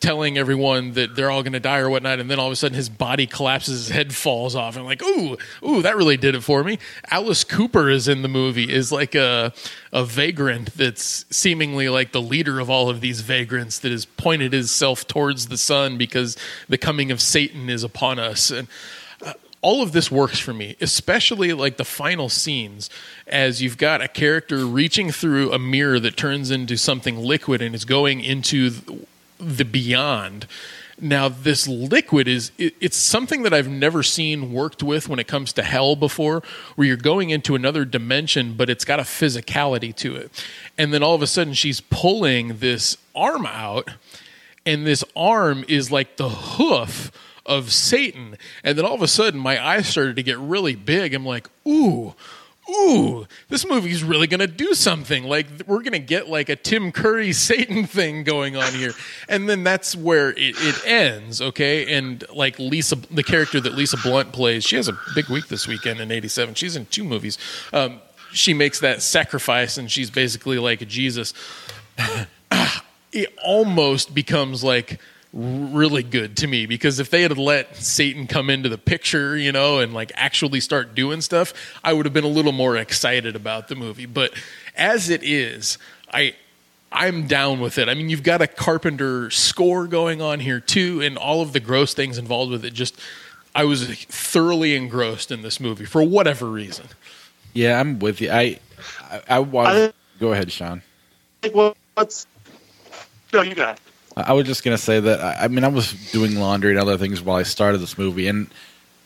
telling everyone that they're all going to die or whatnot, and then all of a sudden his body collapses, his head falls off, and I'm like, ooh, that really did it for me. Alice Cooper is in the movie, is like a vagrant that's seemingly like the leader of all of these vagrants that has pointed himself towards the sun because the coming of Satan is upon us. And all of this works for me, especially like the final scenes, as you've got a character reaching through a mirror that turns into something liquid and is going into the beyond. Now, this liquid it's something that I've never seen worked with when it comes to hell before, where you're going into another dimension, but it's got a physicality to it. And then all of a sudden she's pulling this arm out, and this arm is like the hoof of Satan. And then all of a sudden my eyes started to get really big. I'm like, ooh, this movie's really going to do something. Like, we're going to get like a Tim Curry Satan thing going on here. And then that's where it ends, okay? And like Lisa, the character that Lisa Blunt plays, she has a big week this weekend in 87. She's in 2 movies. She makes that sacrifice, and she's basically like a Jesus. It almost becomes like really good to me, because if they had let Satan come into the picture, you know, and like actually start doing stuff, I would have been a little more excited about the movie. But as it is, I'm down with it. I mean, you've got a Carpenter score going on here too, and all of the gross things involved with it. I was thoroughly engrossed in this movie for whatever reason. Yeah, I'm with you. I was. Go ahead, Sean. No, you got it. I was just going to say that, I mean, I was doing laundry and other things while I started this movie, and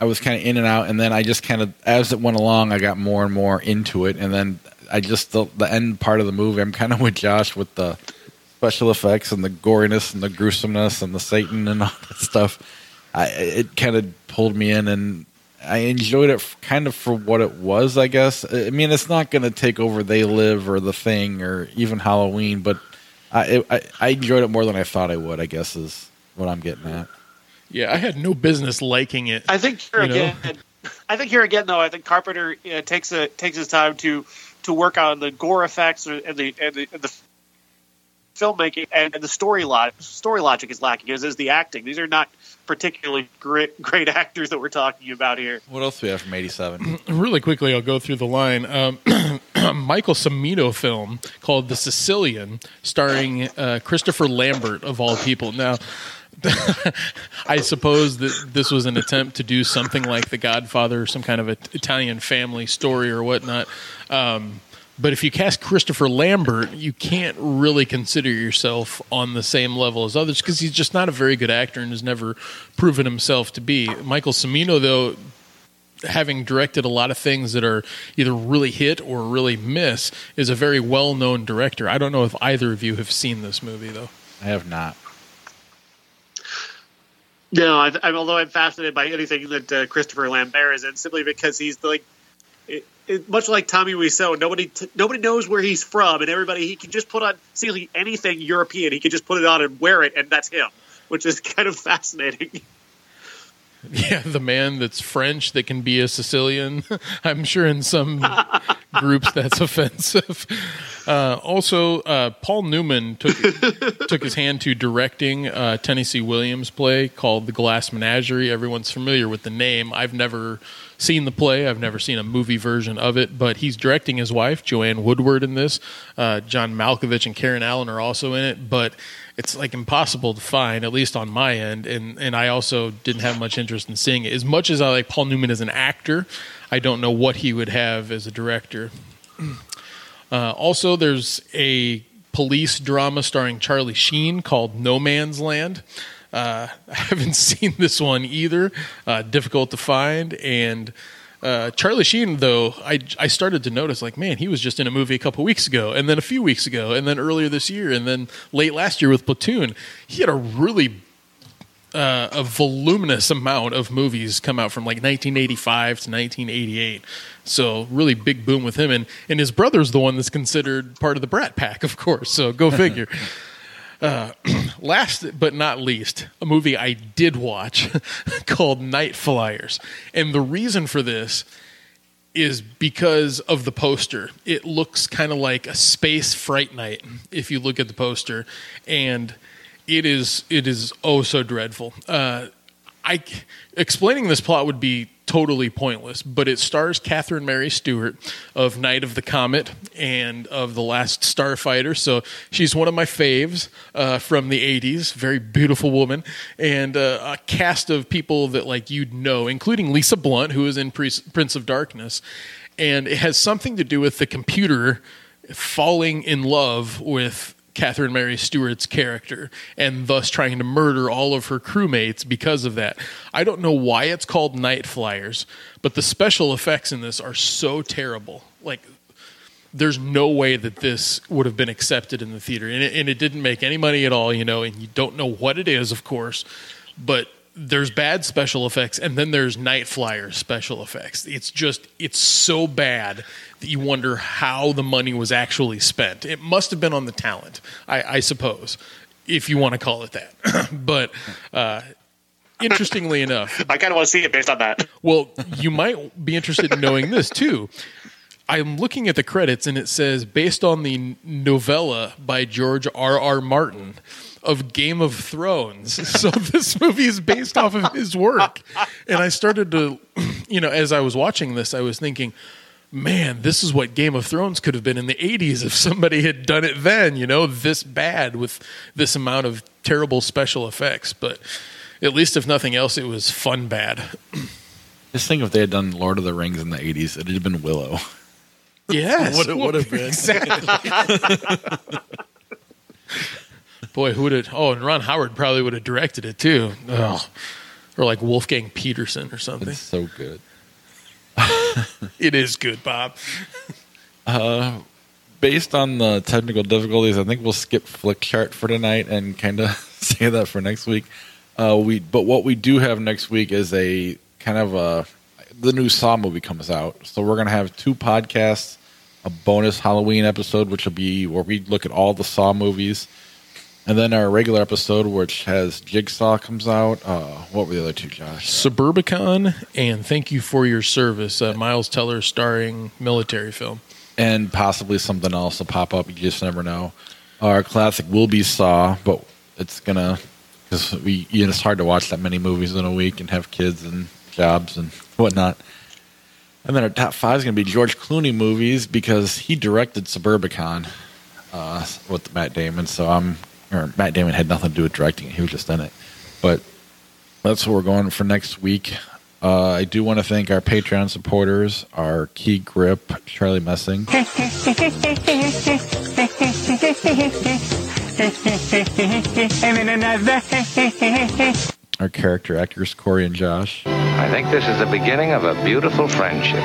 I was kind of in and out, and then I just kind of, as it went along, I got more and more into it, and then I just, the end part of the movie, I'm kind of with Josh with the special effects and the goriness and the gruesomeness and the Satan and all that stuff. It kind of pulled me in, and I enjoyed it kind of for what it was, I guess. I mean, it's not going to take over They Live or The Thing or even Halloween, but I enjoyed it more than I thought I would, I guess, is what I'm getting at. Yeah, I had no business liking it. I think here again, though, I think Carpenter takes his time to work on the gore effects and the filmmaking, and the story logic is lacking, as is the acting. These are not particularly great actors that we're talking about here. What else do we have from 87? Really quickly, I'll go through the line. Michael Cimino film called The Sicilian, starring Christopher Lambert, of all people. Now, I suppose that this was an attempt to do something like The Godfather, some kind of Italian family story or whatnot. But if you cast Christopher Lambert, you can't really consider yourself on the same level as others, because he's just not a very good actor and has never proven himself to be. Michael Cimino, though, having directed a lot of things that are either really hit or really miss, is a very well-known director. I don't know if either of you have seen this movie, though. I have not. No, although I'm fascinated by anything that Christopher Lambert is in, simply because he's like, much like Tommy Wiseau, nobody knows where he's from, and he can just put on seemingly anything European. He can just put it on and wear it, and that's him, which is kind of fascinating. Yeah, the man that's French that can be a Sicilian. I'm sure in some groups that's offensive. Also, Paul Newman took his hand to directing Tennessee Williams' play called The Glass Menagerie. Everyone's familiar with the name. I've never seen the play. I've never seen a movie version of it, but he's directing his wife, Joanne Woodward, in this. John Malkovich and Karen Allen are also in it, but it's like impossible to find, at least on my end, and I also didn't have much interest in seeing it. As much as I like Paul Newman as an actor, I don't know what he would have as a director. Also, there's a police drama starring Charlie Sheen called No Man's Land. I haven't seen this one either. Difficult to find. And Charlie Sheen, though, I started to notice, like, man, he was just in a movie a couple weeks ago, and then a few weeks ago, and then earlier this year, and then late last year with Platoon. He had a really a voluminous amount of movies come out from like 1985 to 1988. So really big boom with him. And his brother's the one that's considered part of the Brat Pack, of course. So go figure. Last but not least, a movie I did watch called Night Flyers. And the reason for this is because of the poster. It looks kind of like a space Fright Night if you look at the poster. And it is oh so dreadful. Explaining this plot would be totally pointless, but it stars Catherine Mary Stewart of Night of the Comet and of The Last Starfighter. So she's one of my faves from the 80s. Very beautiful woman. And a cast of people that like you'd know, including Lisa Blunt, who is in Prince of Darkness. And it has something to do with the computer falling in love with Catherine Mary Stewart's character and thus trying to murder all of her crewmates because of that. I don't know why it's called Night Flyers, but the special effects in this are so terrible. Like, there's no way that this would have been accepted in the theater. And it didn't make any money at all, you know, and you don't know what it is, of course, but there's bad special effects, and then there's Night Flyers special effects. It's so bad that you wonder how the money was actually spent. It must have been on the talent, I suppose, if you want to call it that. But interestingly enough, I kind of want to see it based on that. Well, you might be interested in knowing this too. I'm looking at the credits, and it says, based on the novella by George R.R. Martin of Game of Thrones. So this movie is based off of his work. And I started to, you know, as I was watching this, I was thinking, man, this is what Game of Thrones could have been in the 80s if somebody had done it then, you know, this bad with this amount of terrible special effects. But at least if nothing else, it was fun bad. Just think if they had done Lord of the Rings in the 80s, it would have been Willow. Yes. What it would have been. Exactly. Boy, who would have... Oh, and Ron Howard probably would have directed it, too. Oh. Or like Wolfgang Peterson or something. It's so good. It is good, Bob. Based on the technical difficulties, I think we'll skip Flick Chart for tonight and kind of say that for next week. But what we do have next week is a kind of the new Saw movie comes out. So we're going to have 2 podcasts, a bonus Halloween episode, which will be where we look at all the Saw movies. And then our regular episode, which has Jigsaw, comes out. What were the other 2, Josh? Suburbicon and Thank You for Your Service, Miles Teller starring military film. And possibly something else will pop up. You just never know. Our classic will be Saw, but it's going to... Because it's hard to watch that many movies in a week and have kids and jobs and whatnot. And then our top 5 is going to be George Clooney movies because he directed Suburbicon with Matt Damon. So Matt Damon had nothing to do with directing it. He was just in it. But that's what we're going for next week. I do want to thank our Patreon supporters, our Key Grip, Charlie Messing. Our character actors, Corey and Josh. I think this is the beginning of a beautiful friendship.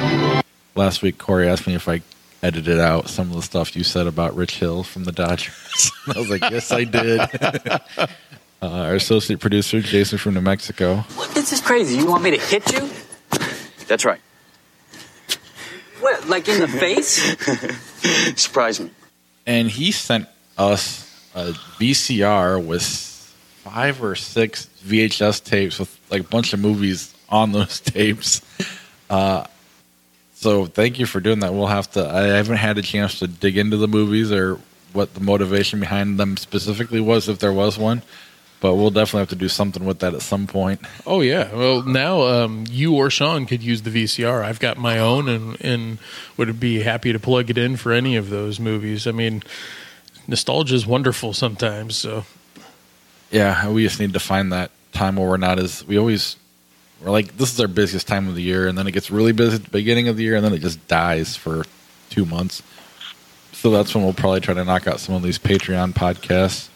Last week, Corey asked me if I edited out some of the stuff you said about Rich Hill from the Dodgers. I was like, yes, I did. Our associate producer, Jason from New Mexico. What? This is crazy. You want me to hit you? That's right. What, like in the face? Surprise me. And he sent us a VCR with 5 or 6 VHS tapes with like a bunch of movies on those tapes. So thank you for doing that. I haven't had a chance to dig into the movies or what the motivation behind them specifically was, if there was one. But we'll definitely have to do something with that at some point. Oh, yeah. Well, now you or Sean could use the VCR. I've got my own and would be happy to plug it in for any of those movies. I mean, nostalgia is wonderful sometimes. So, yeah, we just need to find that time where we're not as... We're like, this is our busiest time of the year, and then it gets really busy at the beginning of the year, and then it just dies for 2 months. So that's when we'll probably try to knock out some of these Patreon podcasts.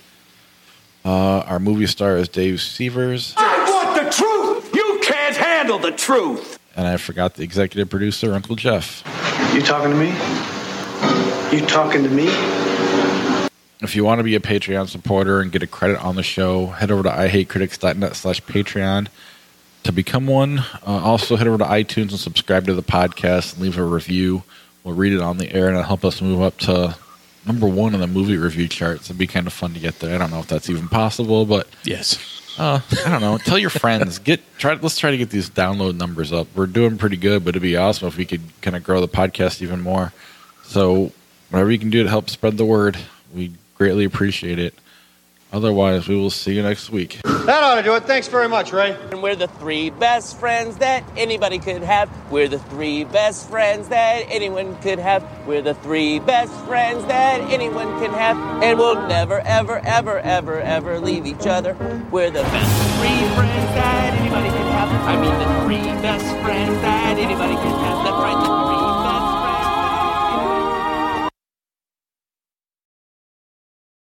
Our movie star is Dave Severs. I want the truth! You can't handle the truth! And I forgot the executive producer, Uncle Jeff. You talking to me? You talking to me? If you want to be a Patreon supporter and get a credit on the show, head over to ihatecritics.net/Patreon to become one. Also, head over to iTunes and subscribe to the podcast and leave a review. We'll read it on the air, and it'll help us move up to number 1 in the movie review charts. It'd be kind of fun to get there. I don't know if that's even possible, but yes. I don't know. Tell your friends. Let's try to get these download numbers up. We're doing pretty good, but it'd be awesome if we could kind of grow the podcast even more. So whatever you can do to help spread the word, we greatly appreciate it. Otherwise, we will see you next week. That ought to do it. Thanks very much, Ray. And we're the 3 best friends that anybody could have. We're the 3 best friends that anyone could have. We're the 3 best friends that anyone can have. And we'll never, ever, ever, ever, ever leave each other. We're the best 3 friends that anybody can have. I mean the 3 best friends that anybody can have. That's right.